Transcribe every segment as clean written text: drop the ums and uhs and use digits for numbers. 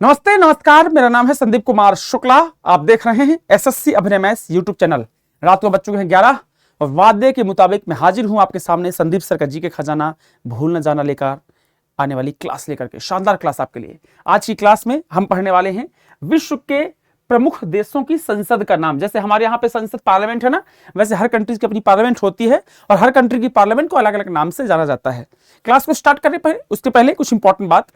नमस्ते नमस्कार, मेरा नाम है संदीप कुमार शुक्ला। आप देख रहे हैं एसएससी अभिनय मैथ्स यूट्यूब चैनल। रात को बच्चों के हैं 11 और वादे के मुताबिक मैं हाजिर हूं आपके सामने संदीप सर का जी के खजाना भूल न जाना लेकर आने वाली क्लास लेकर के। शानदार क्लास आपके लिए। आज की क्लास में हम पढ़ने वाले हैं विश्व के प्रमुख देशों की संसद का नाम। जैसे हमारे यहाँ पे संसद पार्लियामेंट है ना, वैसे हर कंट्रीज की अपनी पार्लियामेंट होती है और हर कंट्री की पार्लियामेंट को अलग अलग नाम से जाना जाता है। क्लास को स्टार्ट करने पर उसके पहले कुछ इंपॉर्टेंट बात।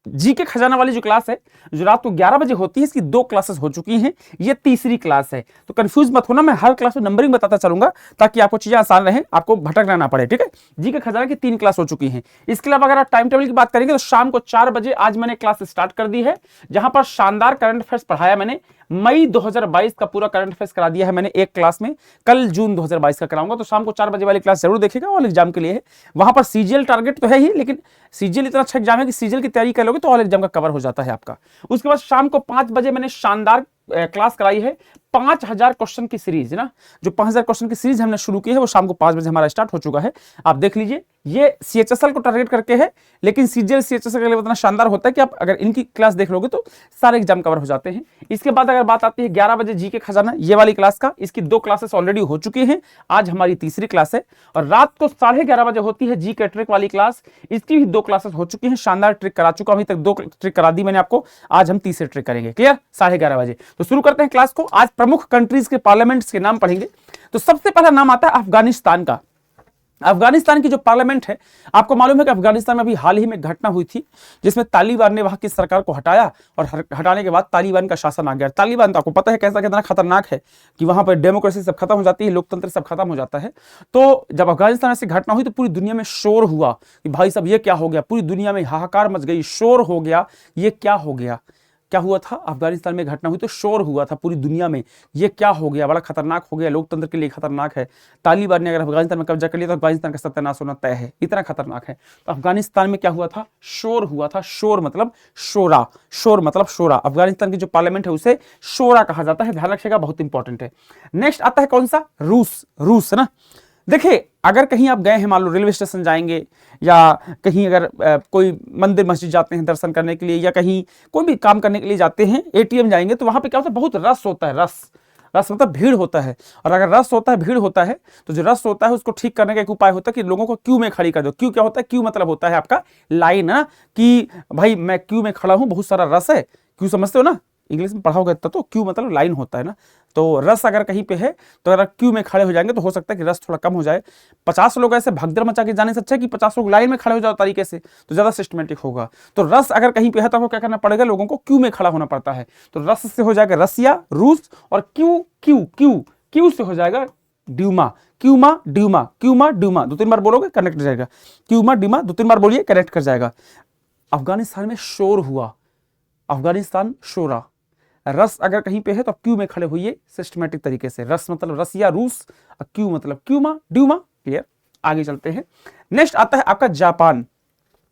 जी के खजाना वाली जो क्लास है जो रात को 11 बजे होती है, इसकी 2 क्लासेस हो चुकी हैं, ये तीसरी क्लास है। तो कंफ्यूज मत होना, मैं हर क्लास में नंबरिंग बताता चलूंगा ताकि आपको चीजें आसान रहे, आपको भटकना ना पड़े। ठीक है, जी के खजाना की 3 क्लास हो चुकी हैं। इसके अलावा अगर आप टाइम टेबल की बात करेंगे तो शाम को 4 बजे आज मैंने क्लास स्टार्ट कर दी है, जहां पर शानदार करंट अफेयर्स पढ़ाया मैंने। मई 2022 का पूरा करंट अफेयर्स करा दिया है मैंने एक क्लास में। कल जून 2022 का कराऊंगा, तो शाम को 4 बजे वाली क्लास जरूर देखिएगा। ऑल एग्जाम के लिए है, वहां पर सीजीएल टारगेट तो है ही, लेकिन सीजीएल इतना अच्छा एग्जाम है कि सीजीएल की तैयारी कर लोगे तो ऑल एग्जाम का कवर हो जाता है आपका। उसके बाद शाम को 5 बजे मैंने शानदार क्लास कराई है 5000 क्वेश्चन की सीरीज ना। जो 5000 क्वेश्चन की सीरीज हमने शुरू की है वो शाम को 5 बजे हमारा स्टार्ट हो चुका है। आप देख लीजिए, ये सीएचएसएल को टारगेट करके है, लेकिन सीजीएल सीएचएसएल के लिए इतना शानदार होता है कि आप अगर इनकी क्लास देख लोगे तो सारे एग्जाम कवर हो जाते हैं। इसके बाद अगर बात आती है 11 बजे जी के खजाना ये वाली क्लास का, इसकी 2 क्लासेस ऑलरेडी हो चुकी हैं, आज हमारी तीसरी क्लास है। और रात को 11:30 बजे होती है जी के ट्रिक वाली क्लास, इसकी भी 2 क्लासेस हो चुकी हैं। शानदार ट्रिक करा चुका, अभी तक 2 ट्रिक करा दी मैंने आपको, आज हम तीसरी ट्रिक करेंगे। क्लियर, 11:30 बजे। तो शुरू करते हैं क्लास को। आज प्रमुख कंट्रीज के पार्लियामेंट्स के नाम पढ़ेंगे। तो सबसे पहला नाम आता है अफगानिस्तान का। अफगानिस्तान की जो पार्लियामेंट है, आपको मालूम है कि अफगानिस्तान में अभी हाल ही में घटना हुई थी जिसमें तालिबान ने वहां की सरकार को हटाया और हटाने के बाद तालिबान का शासन आ गया। तालिबान तो आपको पता है कैसा कितना खतरनाक है कि वहां पर डेमोक्रेसी सब खत्म हो जाती है, लोकतंत्र सब खत्म हो जाता है। तो जब अफगानिस्तान में ऐसी घटना हुई तो पूरी दुनिया में शोर हुआ कि भाई साहब ये क्या हो गया, पूरी दुनिया में हाहाकार मच गई, शोर हो गया, ये क्या हो गया। क्या हुआ था, अफगानिस्तान में घटना हुई तो शोर हुआ था पूरी दुनिया में, ये क्या हो गया, बड़ा खतरनाक हो गया, लोकतंत्र के लिए खतरनाक है। तालिबान ने अगर अफगानिस्तान में कब्जा कर लिया तो अफगानिस्तान का सत्यानाश होना तय है, इतना खतरनाक है। तो अफगानिस्तान में क्या हुआ था, शोर हुआ था। शोर मतलब शोरा, शोर मतलब शोरा। अफगानिस्तान की जो पार्लियामेंट है उसे शोरा कहा जाता है, ध्यान रखिएगा, बहुत इंपॉर्टेंट है। नेक्स्ट आता है कौन सा, रूस। रूस है ना। देखिए, अगर कहीं आप गए हैं, मान लो रेलवे स्टेशन जाएंगे या कहीं अगर कोई मंदिर मस्जिद जाते हैं दर्शन करने के लिए, या कहीं कोई भी काम करने के लिए जाते हैं, एटीएम जाएंगे, तो वहां पे क्या होता है, बहुत रस होता है। रस, रस मतलब भीड़ होता है। और अगर रस होता है, भीड़ होता है, तो जो रस होता है उसको ठीक करने का एक उपाय होता है कि लोगों को क्यू में खड़ी कर दो। क्यू क्या होता है, क्यू मतलब होता है आपका लाइन ना, कि भाई मैं क्यू में खड़ा हूं, बहुत सारा रस है। क्यू समझते हो ना, इंग्लिश में पढ़ा होगा तो क्यू मतलब लाइन होता है ना। तो रस अगर कहीं पे है तो अगर क्यू में खड़े हो जाएंगे तो हो सकता है कि रस थोड़ा कम हो जाए। 50 लोग ऐसे भगदड़ मचा के जाने से अच्छा है कि 50 लोग लाइन में खड़े हो जाओ तरीके से, तो ज्यादा सिस्टमेटिक होगा। तो रस अगर कहीं पे है तो आपको क्या करना पड़ेगा, लोगों को क्यू में खड़ा होना पड़ता है। तो रस से हो जाएगा रसिया, रूस, और क्यू क्यू क्यू क्यू से हो जाएगा ड्यूमा। क्यूमा ड्यूमा, क्यूमा ड्यूमा, 2-3 बार बोलोगे कनेक्ट हो जाएगा। क्यूमा ड्यूमा 2-3 बार बोलिए, कनेक्ट कर जाएगा। अफगानिस्तान में शोर हुआ, अफगानिस्तान शोरा। रस अगर कहीं पे है तो क्यू में खड़े हुई सिस्टमेटिक तरीके से। रस मतलब रसिया, रूस, और क्यू मतलब क्यूमा ड्यूमा। क्लियर, आगे चलते हैं। नेक्स्ट आता है आपका जापान।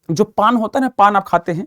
जो पान होता है ना, पान आप खाते हैं,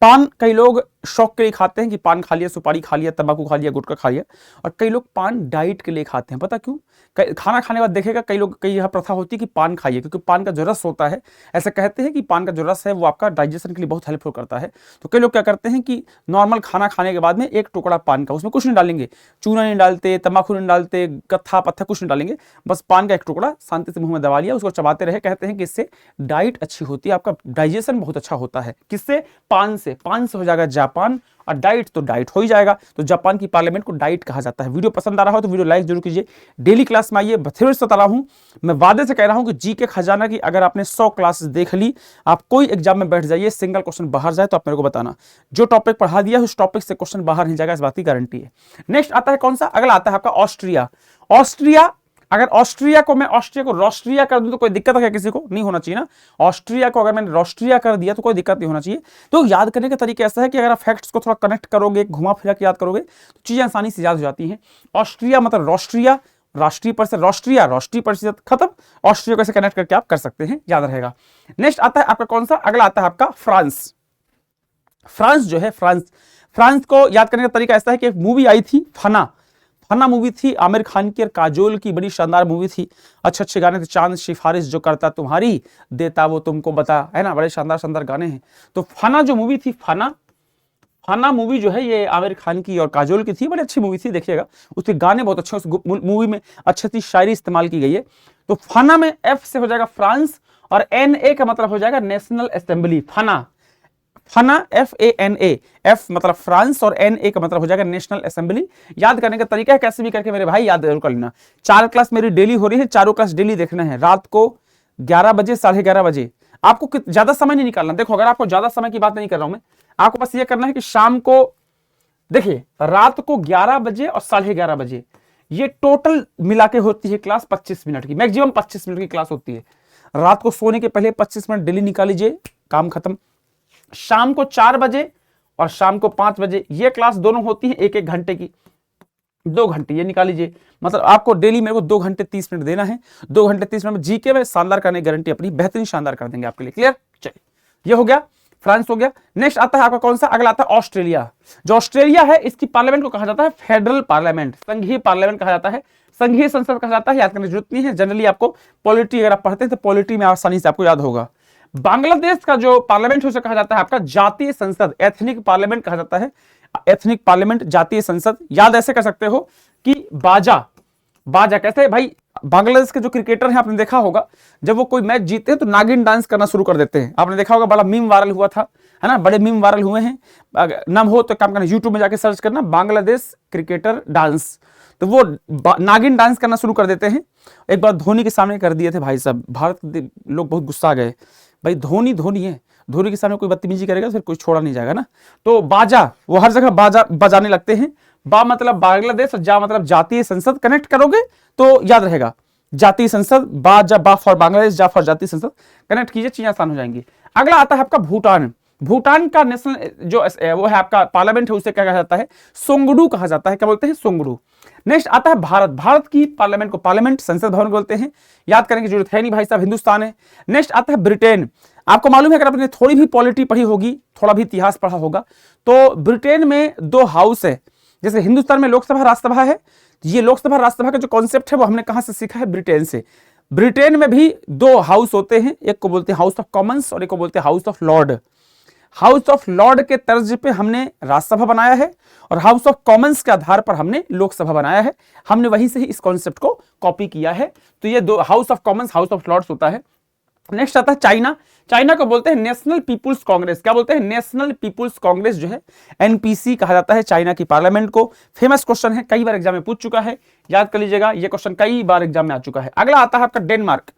पान कई लोग शौक के लिए खाते हैं कि पान खा लिया, सुपारी खा लिया, तंबाकू खा लिया, गुटखा खा लिया। और कई लोग पान डाइट के लिए खाते हैं, पता क्यों, खाना खाने के बाद देखेगा कई लोग, कई यह प्रथा होती है कि पान खाइए, क्योंकि पान का जो रस होता है, ऐसा कहते हैं कि पान का जो रस है वो आपका डाइजेशन के लिए बहुत हेल्पफुल करता है। तो कई लोग क्या करते हैं कि नॉर्मल खाना खाने के बाद में एक टुकड़ा पान का, उसमें कुछ नहीं डालेंगे, चूना नहीं डालते, तंबाकू नहीं डालते, कत्था पत्था कुछ नहीं डालेंगे, बस पान का एक टुकड़ा शांति से मुंह में दबा लिया, उसको चबाते रहे। कहते हैं कि इससे डाइट अच्छी होती है, आपका डाइजेशन बहुत अच्छा होता है। किससे, पान से। पान से हो जाएगा जापान, और डाइट तो डाइट हो ही जाएगा। तो जापान की पार्लियामेंट को डाइट कहा जाता है। वीडियो पसंद आ रहा हो तो वीडियो लाइक जरूर कीजिए। डेली क्लास में आइए, फिर से बता रहा हूं, मैं वादे से कह रहा हूं कि जी के खजाना की अगर आपने 100 क्लासेस देख ली, आप कोई एग्जाम में बैठ जाइए, सिंगल क्वेश्चन बाहर जाए तो आप मेरे को बताना। जो टॉपिक पढ़ा दिया उस टॉपिक से क्वेश्चन बाहर नहीं जाएगा, इस बात की गारंटी है। नेक्स्ट आता है कौन सा, अगला आता है आपका ऑस्ट्रिया। ऑस्ट्रिया, अगर ऑस्ट्रिया को मैं ऑस्ट्रिया को रोस्ट्रिया कर दूं तो कोई दिक्कत है क्या, किसी को नहीं होना चाहिए ना। ऑस्ट्रिया को अगर मैंने रोस्ट्रिया कर दिया तो कोई दिक्कत नहीं होना चाहिए। तो याद करने का तरीका ऐसा है कि अगर आप फैक्ट्स को थोड़ा कनेक्ट करोगे, घुमा फिरा के याद करोगे तो चीजें आसानी से याद हो जाती हैं। ऑस्ट्रिया मतलब रोस्ट्रिया, राष्ट्रीय परिषद, रोस्ट्रिया राष्ट्रीय परिषद खत्म, ऑस्ट्रिया को ऐसे कनेक्ट करके आप कर सकते हैं, याद रहेगा। नेक्स्ट आता है आपका कौन सा, अगला आता है आपका फ्रांस। फ्रांस जो है, फ्रांस को याद करने का तरीका ऐसा है कि एक मूवी आई थी फना, फना मूवी थी आमिर खान की और काजोल की, बड़ी शानदार मूवी थी। अच्छे अच्छे गाने थे, चांद सिफारिश जो करता तुम्हारी, देता वो तुमको बता, है ना, बड़े शानदार शानदार गाने हैं। तो फना जो मूवी थी, फना, फाना मूवी जो है ये आमिर खान की और काजोल की थी, बड़ी अच्छी मूवी थी, देखिएगा उसके गाने बहुत अच्छे, उस मूवी में अच्छी अच्छी शायरी इस्तेमाल की गई है। तो फाना में एफ से हो जाएगा फ्रांस और एन ए का मतलब हो जाएगा नेशनल असेंबली। फाना, फाना FANA, एफ मतलब फ्रांस और NA का मतलब हो जाएगा नेशनल असेंबली। याद करने का तरीका है कैसे भी करके मेरे भाई याद जरूर कर लेना। 4 क्लास मेरी डेली हो रही है, चारों क्लास डेली देखना है, रात को 11 बजे 11:30 बजे। आपको ज्यादा समय नहीं निकालना, देखो अगर आपको ज्यादा समय की बात नहीं कर रहा हूं मैं, आपको बस ये करना है कि शाम को देखिए रात को 11 बजे और 11:30 बजे, ये टोटल मिला के होती है क्लास 25 मिनट की, मैक्सिमम 25 मिनट की क्लास होती है। रात को सोने के पहले 25 मिनट डेली निकाल लीजिए, काम खत्म। शाम को 4 बजे और शाम को 5 बजे ये क्लास दोनों होती है 1-1 घंटे की, 2 घंटे ये निकाल लीजिए। मतलब आपको डेली मेरे को 2 घंटे 30 मिनट देना है। 2 घंटे 30 मिनट में जीके में शानदार करने की गारंटी अपनी, बेहतरीन शानदार कर देंगे आपके लिए। क्लियर? चलिए, ये हो गया, फ्रांस हो गया। नेक्स्ट आता है आपका कौन सा, अगला आता है ऑस्ट्रेलिया। जो ऑस्ट्रेलिया है इसकी पार्लियामेंट को कहा जाता है फेडरल पार्लियामेंट, संघीय पार्लियामेंट कहा जाता है, संघीय संसद कहा जाता है। याद करने की जरूरत नहीं है, जनरली आपको पॉलिटी अगर आप पढ़ते हैं तो पॉलिटी में आसानी से आपको याद होगा। बांग्लादेश का जो पार्लियामेंट है उसे कहा जाता है आपका जातीय संसद, एथनिक पार्लियामेंट कहा जाता है, एथनिक पार्लियामेंट, जातीय संसद। याद ऐसे कर सकते हो कि बाजा, बाजा कैसे भाई, बांग्लादेश के जो क्रिकेटर हैं आपने देखा होगा, जब वो कोई मैच जीते हैं तो नागिन डांस करना शुरू कर देते हैं। आपने देखा होगा, बड़ा मीम वायरल हुआ था, है ना, बड़े मीम वायरल हुए हैं। नाम हो तो काम करना, यूट्यूब में जाके सर्च करना बांग्लादेश क्रिकेटर डांस, तो वो नागिन डांस करना शुरू कर देते हैं। एक बार धोनी के सामने कर दिए थे भाई साहब, भारत के लोग बहुत गुस्सा गए, भाई धोनी धोनी है, धोनी के सामने कोई बदतमीजी करेगा फिर कोई छोड़ा नहीं जाएगा ना। तो बाजा, वो हर जगह बाजा बजाने लगते हैं। बा मतलब बांग्लादेश और जा मतलब जातीय संसद, कनेक्ट करोगे तो याद रहेगा, जातीय संसद, बा फॉर बांग्लादेश, जा फॉर जातीय संसद, कनेक्ट कीजिए, चीजें आसान हो जाएंगी। अगला आता है आपका भूटान। भूटान का नेशनल जो वो है आपका पार्लियामेंट है, उसे क्या कहा जाता है, सोंगडू कहा जाता है। क्या बोलते हैं, सोंगडू। नेक्स्ट आता है भारत। भारत की पार्लियामेंट को पार्लियामेंट, संसद भवन बोलते हैं। याद करने की जरूरत है नहीं भाई साहब, हिंदुस्तान है। नेक्स्ट आता है ब्रिटेन। आपको मालूम है, अगर आपने थोड़ी भी पॉलिटी पढ़ी होगी, थोड़ा भी इतिहास पढ़ा होगा, तो ब्रिटेन में 2 हाउस है। जैसे हिंदुस्तान में लोकसभा राज्यसभा है, ये लोकसभा राज्यसभा का जो कॉन्सेप्ट है वो हमने कहां से सीखा है, ब्रिटेन से। ब्रिटेन में भी 2 हाउस होते हैं, एक को बोलते हैं हाउस ऑफ कॉमन्स और एक को बोलते हैं house of Lord. House of Lord के तर्ज पे हमने राज्यसभा बनाया है और हाउस ऑफ कॉमन्स के आधार पर हमने लोकसभा बनाया है। हमने वहीं से ही इस कॉन्सेप्ट को कॉपी किया है। तो ये 2 House of Commons, House of Lords होता है। नेक्स्ट आता है चाइना। चाइना को बोलते हैं नेशनल पीपुल्स कांग्रेस। क्या बोलते हैं, नेशनल पीपुल्स कांग्रेस जो है, NPC कहा जाता है चाइना की पार्लियामेंट को। फेमस क्वेश्चन है, कई बार एग्जाम में पूछ चुका है, याद कर लीजिएगा, ये क्वेश्चन कई बार एग्जाम में आ चुका है। अगला आता है आपका डेनमार्क।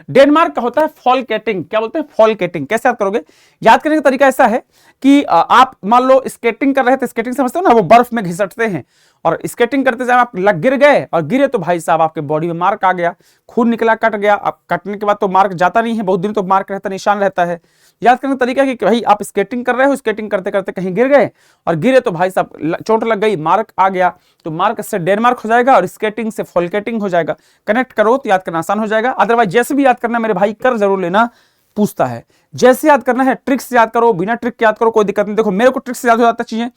डेनमार्क का होता है फॉल्केटिंग। क्या बोलते हैं, फॉल्केटिंग। कैसे याद करोगे, याद करने का तरीका ऐसा है कि आप मान लो स्केटिंग कर रहे थे, स्केटिंग समझते हो ना, वो बर्फ में घिसटते हैं, और स्केटिंग करते समय आप गिर गए, और गिरे तो भाई साहब आपके बॉडी में मार्क आ गया, खून निकला, कट गया। अब कटने के बाद तो मार्क जाता नहीं है, बहुत दिन तो मार्क रहता, निशान रहता है। याद करने का तरीका है कि भाई आप स्केटिंग कर रहे हो, स्केटिंग करते करते कहीं गिर गए और गिरे तो भाई साहब चोट लग गई, मार्क आ गया, तो मार्क से डेनमार्क हो जाएगा और स्केटिंग से फॉल्केटिंग हो जाएगा। कनेक्ट करो तो याद करना आसान हो जाएगा। अदरवाइज जैसे भी याद करना मेरे भाई, कर जरूर लेना, पूछता है। जैसे याद करना है ट्रिक से याद करो, बिना ट्रिक के याद करो, कोई दिक्कत नहीं। देखो मेरे को ट्रिक से याद हो जाता है चीजें,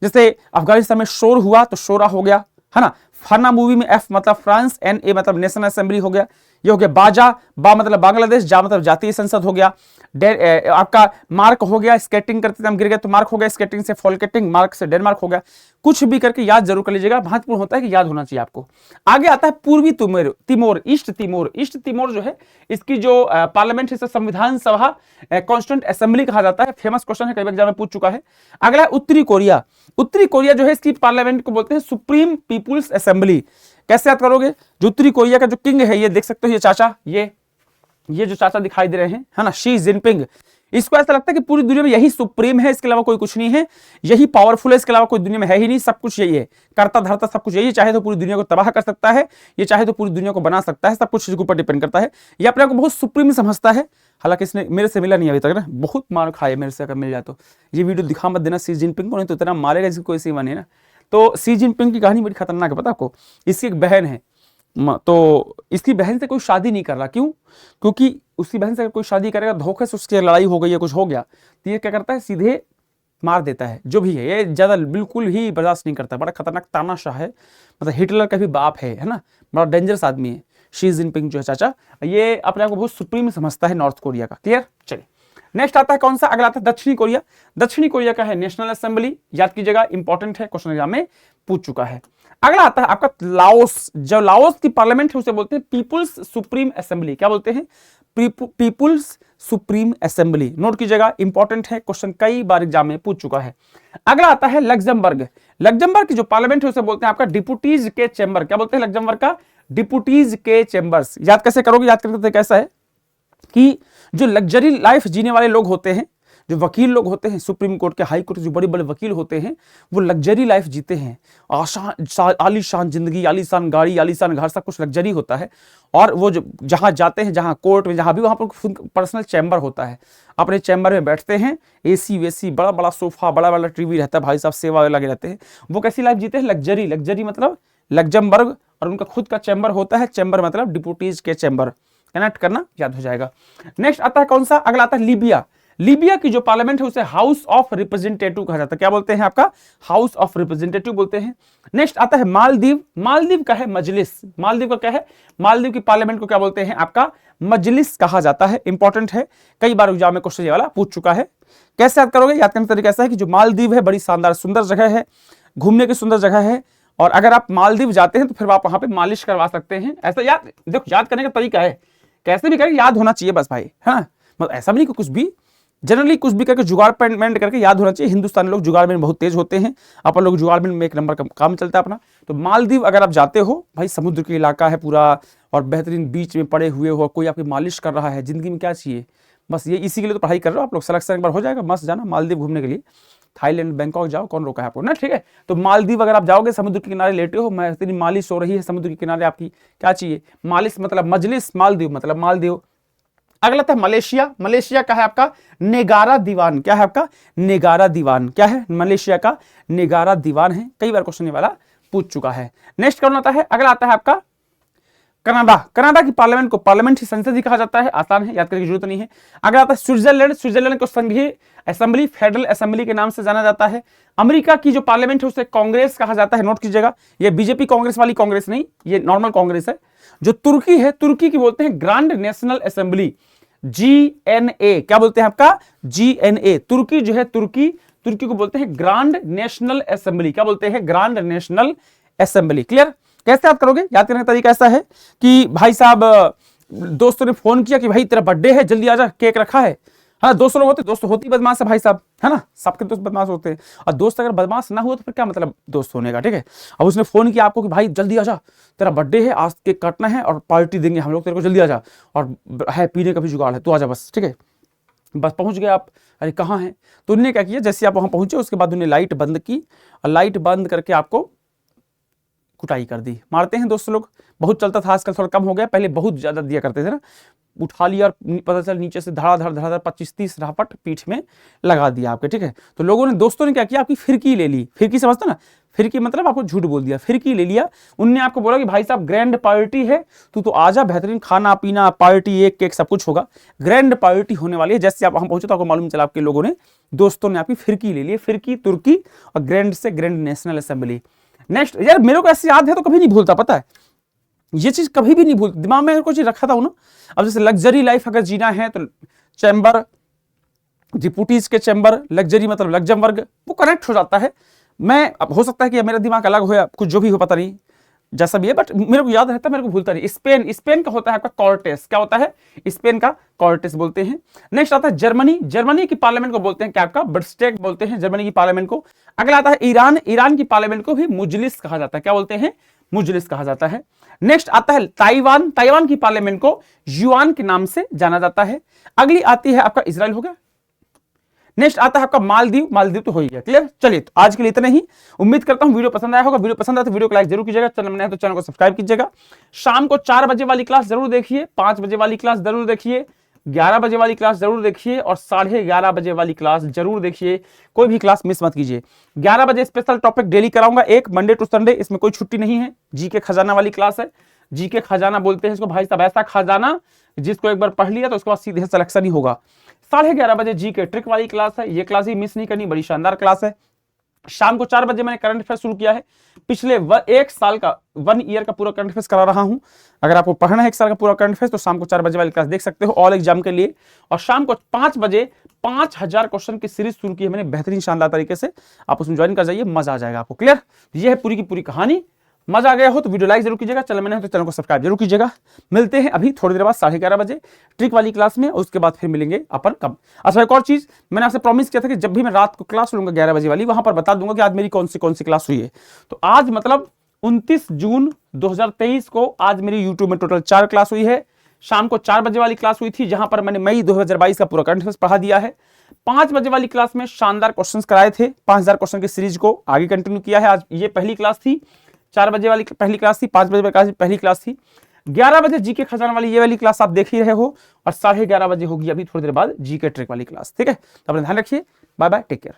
जैसे अफगानिस्तान में शोर हुआ तो शोरा हो गया, है ना। फाना मूवी में F मतलब फ्रांस, NA मतलब नेशनल असेंबली हो गया। ये हो गया बाजा, बा मतलब बांग्लादेश, जा मतलब जातीय संसद हो गया। आपका मार्क हो गया, स्केटिंग करते हम गिर गए तो मार्क हो गया, स्केटिंग से फॉल्केटिंग, मार्क से डेनमार्क हो गया। कुछ भी करके याद जरूर कर लीजिएगा, महत्वपूर्ण होता है कि याद होना चाहिए आपको। आगे आता है पूर्वी Timor, east Timor. East Timor जो है, इसकी जो पार्लियामेंट है, संविधान सभा, कॉन्स्टिट्यूएंट असेंबली कहा जाता है। फेमस क्वेश्चन है, कई बार एग्जाम में पूछ चुका है। अगला उत्तरी कोरिया। उत्तरी कोरिया जो है, इसकी पार्लियामेंट को बोलते हैं सुप्रीम पीपुल्स असेंबली। कैसे याद करोगे, जो उत्तरी कोरिया का जो किंग है, ये देख सकते हो, ये चाचा, ये जो चाचा दिखाई दे रहे हैं, है ना, शी जिनपिंग। इसको ऐसा लगता है कि पूरी दुनिया में यही सुप्रीम है, इसके अलावा कोई कुछ नहीं है, यही पावरफुल है, इसके अलावा कोई दुनिया में है ही नहीं, सब कुछ यही है, करता धरता सब कुछ यही। चाहे तो पूरी दुनिया को तबाह कर सकता है, ये चाहे तो पूरी दुनिया को बना सकता है, सब कुछ इसके ऊपर डिपेंड करता है। ये अपने को बहुत सुप्रीम समझता है। हालांकि इसने मेरे से मिला नहीं अभी तक ना, बहुत मार खाए मेरे से, अगर मिल जाए तो। ये वीडियो दिखा मत देना शी जिनपिंग को, नहीं तो इतना मारेगा जिसको कोई सीमा नहीं ना। तो शी जिनपिंग की कहानी बड़ी खतरनाक है, पता आपको। इसकी एक बहन है, तो इसकी बहन से कोई शादी नहीं कर रहा। क्यों? क्योंकि उसकी बहन से अगर कोई शादी करेगा, धोखे से उसकी लड़ाई हो गई है, कुछ हो गया, तो ये क्या करता है, सीधे मार देता है। जो भी है, ये ज्यादा बिल्कुल ही बर्दाश्त नहीं करता। बड़ा खतरनाक तानाशाह है, मतलब हिटलर का भी बाप है ना, बड़ा डेंजरस आदमी है शी जिनपिंग जो है चाचा। ये अपने आप को बहुत सुप्रीम समझता है नॉर्थ कोरिया का। क्लियर? चलिए नेक्स्ट आता है कौन सा, अगला आता है दक्षिणी कोरिया। दक्षिणी कोरिया का है नेशनल असेंबली, याद कीजिएगा, इंपॉर्टेंट है, क्वेश्चन एग्जाम में पूछ चुका है। अगला आता है आपका लाओस। जो लाओस की पार्लियामेंट है उसे बोलते हैं पीपुल्स सुप्रीम असेंबली। क्या बोलते हैं, पीपुल्स सुप्रीम असेंबली, नोट कीजिएगा, इंपॉर्टेंट है, क्वेश्चन कई बार एग्जाम में पूछ चुका है। अगला आता है लग्जमबर्ग। लग्जमबर्ग की जो पार्लियामेंट है उसे बोलते हैं आपका डिप्यूटीज के चैम्बर। क्या बोलते हैं लग्जमबर्ग का, डिप्यूटीज के चैम्बर्स। याद कैसे करोगे, याद करते कैसा है कि जो लग्जरी लाइफ जीने वाले लोग होते हैं, जो वकील लोग होते हैं, सुप्रीम कोर्ट के, हाई कोर्ट के जो बड़े बड़े वकील होते हैं, वो लग्जरी लाइफ जीते हैं, आलीशान जिंदगी, आलीशान गाड़ी, आलीशान घर, सब कुछ लग्जरी होता है। और वो जो जहां जाते हैं, जहां कोर्ट में, जहां भी, वहां पर पर्सनल चैम्बर होता है, अपने चैम्बर में बैठते हैं, एसी वेसी, बड़ा बड़ा सोफा, बड़ा बड़ा टीवी रहता है, भाई साहब सेवा लगे रहते हैं। वो कैसी लाइफ जीते हैं, लग्जरी। लग्जरी मतलब लग्जमबर्ग, और उनका खुद का चैम्बर होता है, चैम्बर मतलब डिप्यूटीज के चैम्बर, कनेक्ट करना, याद हो जाएगा। नेक्स्ट आता है कौन सा, अगला आता है लीबिया। लीबिया की जो पार्लियामेंट है उसे हाउस ऑफ रिप्रेजेंटेटिव कहा जाता है। क्या बोलते हैं आपका, हाउस ऑफ रिप्रेजेंटेटिव बोलते हैं। नेक्स्ट आता है मालदीव। मालदीव का है मजलिस। मालदीव का क्या है, मालदीव की पार्लियामेंट को क्या बोलते हैं आपका, मजलिस कहा जाता है, इंपॉर्टेंट है, कई बार एग्जाम में क्वेश्चन ये वाला पूछ चुका है। कैसे याद करोगे, याद करने का तरीका ऐसा है कि जो मालदीव है बड़ी शानदार सुंदर जगह है, घूमने की सुंदर जगह है, और अगर आप मालदीव जाते हैं तो फिर आप वहां पे मालिश करवा सकते हैं। ऐसा याद देखो, याद करने का तरीका है, कैसे भी करें याद होना चाहिए बस भाई, है ना, मतलब ऐसा भी नहीं कि कुछ भी जनरली कुछ भी करके जुगाड़ पेंट करके याद होना चाहिए। हिंदुस्तानी लोग जुगाड़ में बहुत तेज होते हैं, अपन लोग जुगाड़ में एक नंबर का काम चलता है अपना। तो मालदीव अगर आप जाते हो भाई, समुद्र का इलाका है पूरा, और बेहतरीन बीच में पड़े हुए हो, कोई आपकी मालिश कर रहा है, जिंदगी में क्या चाहिए, बस ये इसी के लिए तो पढ़ाई कर रहे हो आप लोग। सिलेक्शन एक बार हो जाएगा, मस्त जाना मालदीव घूमने के लिए, थाईलैंड बैंकॉक जाओ, कौन रोका है आपको ना, ठीक है। तो मालदीव अगर आप जाओगे, समुद्र के किनारे लेटे हो, मैं इतनी मालिश हो रही है समुद्र के किनारे, आपकी क्या चाहिए, मालिश मतलब मजलिस, मालदीव मतलब मालदीव। अगला था मलेशिया। मलेशिया का है आपका नेगारा दीवान। क्या है आपका, नेगारा दीवान, क्या है, मलेशिया का नेगारा दीवान है, कई बार क्वेश्चन वाला पूछ चुका है। नेक्स्ट कौन आता है, अगला आता है आपका कनाडा। कनाडा की पार्लियामेंट को पार्लियामेंट संसद ही कहा जाता है, आसान है, याद करने की जरूरत नहीं है। अगला आता है स्विट्जरलैंड। स्विट्जरलैंड को संघीय असेंबली, फेडरल असेंबली के नाम से जाना जाता है। अमेरिका की जो पार्लियामेंट है उसे कांग्रेस कहा जाता है, नोट कीजिएगा, ये बीजेपी कांग्रेस वाली कांग्रेस नहीं, ये नॉर्मल कांग्रेस है। जो तुर्की है, तुर्की की बोलते हैं ग्रांड नेशनल असेंबली, GNA। क्या बोलते हैं आपका, GNA। तुर्की जो है, तुर्की को बोलते हैं ग्रांड नेशनल असेंबली। क्या बोलते हैं, ग्रांड नेशनल असेंबली। क्लियर, कैसे याद करोगे, याद करने का तरीका ऐसा है कि भाई साहब दोस्तों ने फोन किया कि भाई तेरा बर्थडे है, जल्दी आजा, केक रखा है। हाँ, दोस्त लोग होते, दोस्त होती बदमाश है भाई साहब, है ना, सबके दोस्त बदमाश होते हैं, और दोस्त अगर बदमाश ना हुआ तो फिर क्या मतलब दोस्त होने का, ठीक है। अब उसने फोन किया आपको कि भाई जल्दी आजा, तेरा बर्थडे है, आज केक काटना है और पार्टी देंगे हम लोग तेरे को, जल्दी आजा, और है पीने का भी जुगाड़ है, तू आजा बस, ठीक है। बस पहुंच गए आप, अरे कहाँ हैं, तो उन्होंने क्या किया, जैसे आप वहां पहुंचे उसके बाद उन्हें लाइट बंद की, और लाइट बंद करके आपको कुटाई कर दी। मारते हैं दोस्त लोग, बहुत चलता था, आजकल थोड़ा कम हो गया, पहले बहुत ज्यादा दिया करते थे ना। उठा लिया और पता चल नीचे से धड़ाधड़ 25-30 रापट पीठ में लगा दिया आपके, ठीक है। तो लोगों ने, दोस्तों ने क्या किया, आपकी फिरकी ले ली। फिरकी समझते ना, फिरकी मतलब आपको झूठ बोल दिया, फिरकी ले लिया। उनने आपको बोला कि भाई साहब ग्रैंड पार्टी है, तू तो आजा, बेहतरीन खाना पीना, पार्टी, एक केक, सब कुछ होगा, ग्रैंड पार्टी होने वाली है। जैसे आप वहां पहुंचे तो आपको मालूम चला आपके लोगों ने, दोस्तों ने आपकी फिरकी ले ली। फिरकी तुर्की, और ग्रैंड से ग्रैंड नेशनल असेंबली। नेक्स्ट यार, मेरे को ऐसे याद है तो कभी नहीं भूलता, पता है, ये चीज कभी भी नहीं भूलती, दिमाग में कोई चीज रखा था ना। अब जैसे लग्जरी लाइफ अगर जीना है तो चैम्बर, डिप्यूटीज के चैम्बर, लग्जरी मतलब लग्जमबर्ग, वो कनेक्ट हो जाता है। मैं, अब हो सकता है कि मेरा दिमाग अलग हो या कुछ जो भी हो, पता नहीं, जैसा भी है, बट मेरे को याद रहता है, मेरे को भूलता नहीं। स्पेन का होता है आपका कॉर्टेस। क्या होता है, स्पेन का कॉर्टेस बोलते हैं। नेक्स्ट आता है जर्मनी। जर्मनी की पार्लियामेंट को बोलते हैं क्या, आपका बंडस्टैग बोलते हैं जर्मनी की पार्लियामेंट को। अगला आता है ईरान। ईरान की पार्लियामेंट को भी मुजलिस कहा जाता है। क्या बोलते हैं, मुजलिस कहा जाता है। नेक्स्ट आता है ताइवान। ताइवान की पार्लियामेंट को युआन के नाम से जाना जाता है। अगली आती है आपका इजराइल, हो गया। नेक्स्ट आता है आपका मालदीव। मालदीव तो हो ही गया, क्लियर। चलिए, तो आज के लिए इतना ही। उम्मीद करता हूं वीडियो पसंद आया होगा। वीडियो पसंद आया तो वीडियो को लाइक जरूर कीजिएगा, चैनल में तो चैनल को सब्सक्राइब कीजिएगा। शाम को 4 बजे वाली क्लास जरूर देखिए, 5 बजे वाली क्लास जरूर देखिए, 11 बजे वाली क्लास जरूर देखिए, और 11:30 बजे वाली क्लास जरूर देखिए। कोई भी क्लास मिस मत कीजिए। 11 बजे स्पेशल टॉपिक डेली कराऊंगा, एक मंडे टू संडे, इसमें कोई छुट्टी नहीं है। जीके खजाना वाली क्लास है, जीके खजाना बोलते हैं इसको भाई साहब, ऐसा खजाना जिसको एक बार पढ़ लिया तो उसके बाद सीधे सिलेक्शन ही होगा। 11:30 बजे जीके ट्रिक वाली क्लास है, ये क्लास ही मिस नहीं करनी, बड़ी शानदार क्लास है। शाम को 4 बजे मैंने करंट अफेयर शुरू किया है, पिछले 1 साल का 1 ईयर का पूरा करंट अफेयर्स करा रहा हूं। अगर आपको पढ़ना है 1 साल का पूरा करंट अफेयर्स तो शाम को 4 बजे वाली क्लास देख सकते हो, ऑल एग्जाम के लिए। और शाम को 5 बजे 5000 क्वेश्चन की सीरीज शुरू की है मैंने बेहतरीन शानदार तरीके से, आप उसमें ज्वाइन कर जाइए, मजा आ जाएगा आपको। क्लियर? ये है पूरी की पूरी कहानी। मजा आ गया हो तो वीडियो लाइक जरूर कीजिएगा, चैनल में नहीं हो तो चैनल को सब्सक्राइब जरूर कीजिएगा। मिलते हैं अभी थोड़ी देर बाद 11:30 बजे ट्रिक वाली क्लास में, और उसके बाद फिर मिलेंगे अपन कब। अच्छा एक और चीज, मैंने आपसे प्रॉमिस किया था कि जब भी मैं रात को क्लास लूंगा 11 बजे वाली, वहां पर बता दूंगा कि आज मेरी कौन सी क्लास हुई है। तो आज मतलब 29 जून 2023 को आज मेरी यूट्यूब में टोटल 4 क्लास हुई है। शाम को 4 बजे वाली क्लास हुई थी जहां पर मैंने मई 2022 का पूरा करंट अफेयर्स पढ़ा दिया है। 5 बजे वाली क्लास में शानदार क्वेश्चंस कराए थे, 5000 क्वेश्चन की सीरीज को आगे कंटिन्यू किया है। आज ये पहली क्लास थी, 4 बजे वाली पहली क्लास थी, 5 बजे वाली पहली क्लास थी, 11 बजे जीके खजाना वाली ये वाली क्लास आप देख ही रहे हो, और 11:30 बजे होगी अभी थोड़ी देर बाद जीके ट्रिक वाली क्लास। ठीक है, तो अपना ध्यान रखिए, बाय बाय, टेक केयर।